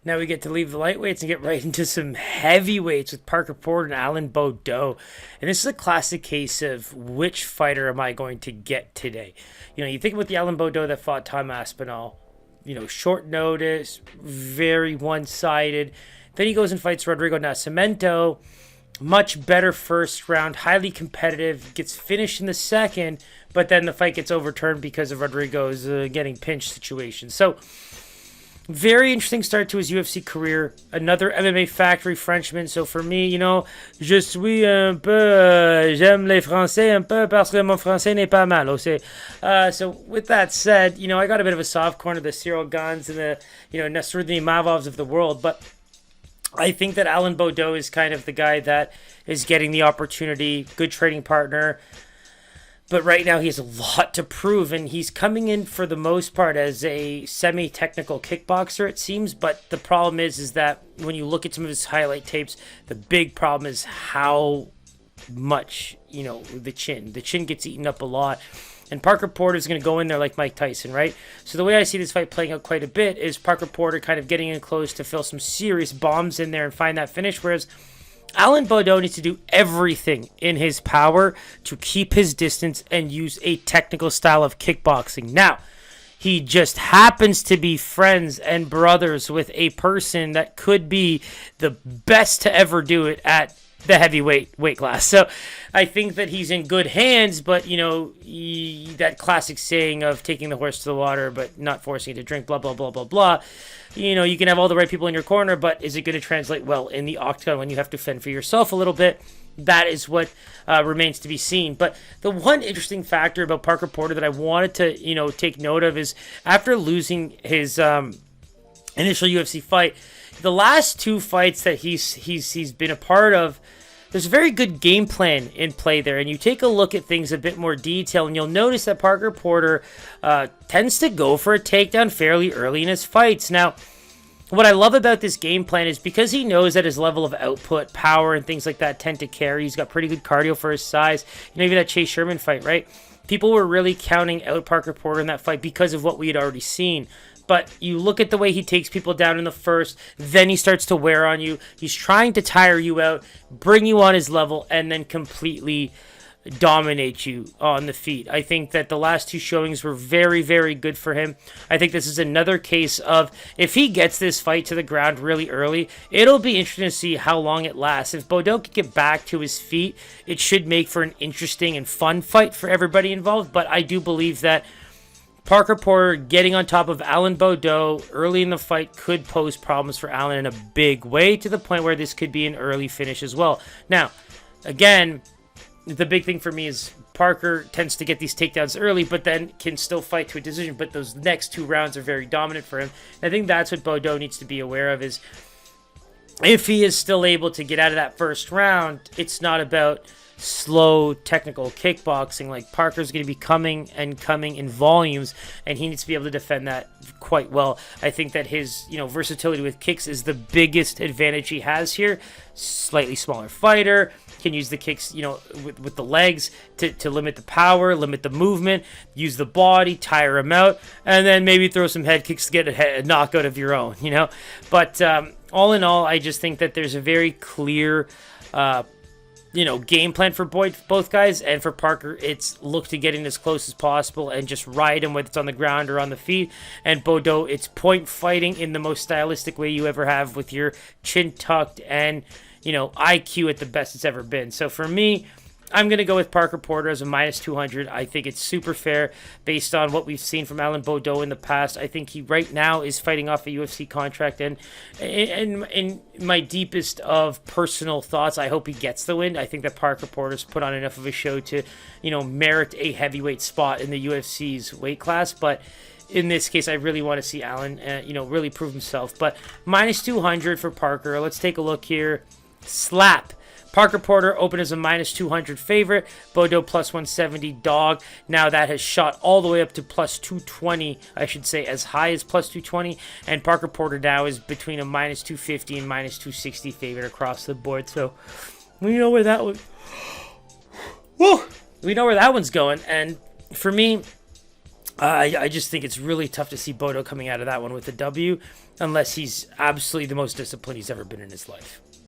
Now we get to leave the lightweights and get right into some heavyweights with Parker Porter and Alan Baudot. And this is a classic case of which fighter am I going to get today? You think about the Alan Baudot that fought Tom Aspinall. Short notice, very one-sided. Then he goes and fights Rodrigo Nascimento. Much better first round, highly competitive, gets finished in the second, but then the fight gets overturned because of Rodrigo's getting pinched situation. So, very interesting start to his UFC career. Another MMA factory Frenchman. So for me, je suis un peu, j'aime les Français un peu parce que mon français n'est pas mal aussi. So with that said, I got a bit of a soft corner, the Cyril Gans and the, Nasruddin Mavovs of the world. But I think that Alan Baudot is kind of the guy that is getting the opportunity, good trading partner. But right now he has a lot to prove, and he's coming in for the most part as a semi-technical kickboxer, it seems. But the problem is that when you look at some of his highlight tapes, the big problem is how much, the chin. The chin gets eaten up a lot. And Parker Porter is going to go in there like Mike Tyson, right? So the way I see this fight playing out quite a bit is Parker Porter kind of getting in close to fill some serious bombs in there and find that finish, whereas Alan Baudot needs to do everything in his power to keep his distance and use a technical style of kickboxing. Now, he just happens to be friends and brothers with a person that could be the best to ever do it at the heavyweight weight class. So I think that he's in good hands, but, that classic saying of taking the horse to the water but not forcing it to drink, blah, blah, blah, blah, blah. You can have all the right people in your corner, but is it going to translate well in the octagon when you have to fend for yourself a little bit? That is what remains to be seen. But the one interesting factor about Parker Porter that I wanted to, take note of is after losing his initial UFC fight, the last two fights that he's been a part of, there's a very good game plan in play there, and you take a look at things a bit more detail, and you'll notice that Parker Porter tends to go for a takedown fairly early in his fights. Now, what I love about this game plan is because he knows that his level of output, power, and things like that tend to carry. He's got pretty good cardio for his size. Even that Chase Sherman fight, right? People were really counting out Parker Porter in that fight because of what we had already seen. But you look at the way he takes people down in the first, then he starts to wear on you. He's trying to tire you out, bring you on his level, and then completely dominate you on the feet. I think that the last two showings were very, very good for him. I think this is another case of if he gets this fight to the ground really early, it'll be interesting to see how long it lasts. If Baudot can get back to his feet, it should make for an interesting and fun fight for everybody involved. But I do believe that Parker Porter getting on top of Alan Baudot early in the fight could pose problems for Alan in a big way, to the point where this could be an early finish as well. Now, again, the big thing for me is Parker tends to get these takedowns early, but then can still fight to a decision. But those next two rounds are very dominant for him. And I think that's what Baudot needs to be aware of, is if he is still able to get out of that first round, it's not about slow technical kickboxing. Like, Parker's going to be coming in volumes, and he needs to be able to defend that quite well. I think that his versatility with kicks is the biggest advantage he has here. Slightly smaller fighter, can use the kicks with the legs to limit the power, limit the movement, use the body, tire him out, and then maybe throw some head kicks to get a knockout of your own. But all in all, I just think that there's a very clear game plan for both guys. And for Parker, it's look to get in as close as possible and just ride him, whether it's on the ground or on the feet. And Baudot, it's point fighting in the most stylistic way you ever have, with your chin tucked and IQ at the best it's ever been. So for me, I'm going to go with Parker Porter as a minus 200. I think it's super fair based on what we've seen from Alan Baudot in the past. I think he right now is fighting off a UFC contract, and in my deepest of personal thoughts, I hope he gets the win. I think that Parker Porter's put on enough of a show to, merit a heavyweight spot in the UFC's weight class, but in this case, I really want to see Alan, really prove himself. But minus 200 for Parker. Let's take a look here. Slap. Parker Porter opened as a minus 200 favorite. Baudot plus 170 dog. Now that has shot all the way up to plus 220. I should say as high as plus 220. And Parker Porter now is between a minus 250 and minus 260 favorite across the board. So we know where that one. Woo! We know where that one's going. And for me, I just think it's really tough to see Baudot coming out of that one with a W, unless he's absolutely the most disciplined he's ever been in his life.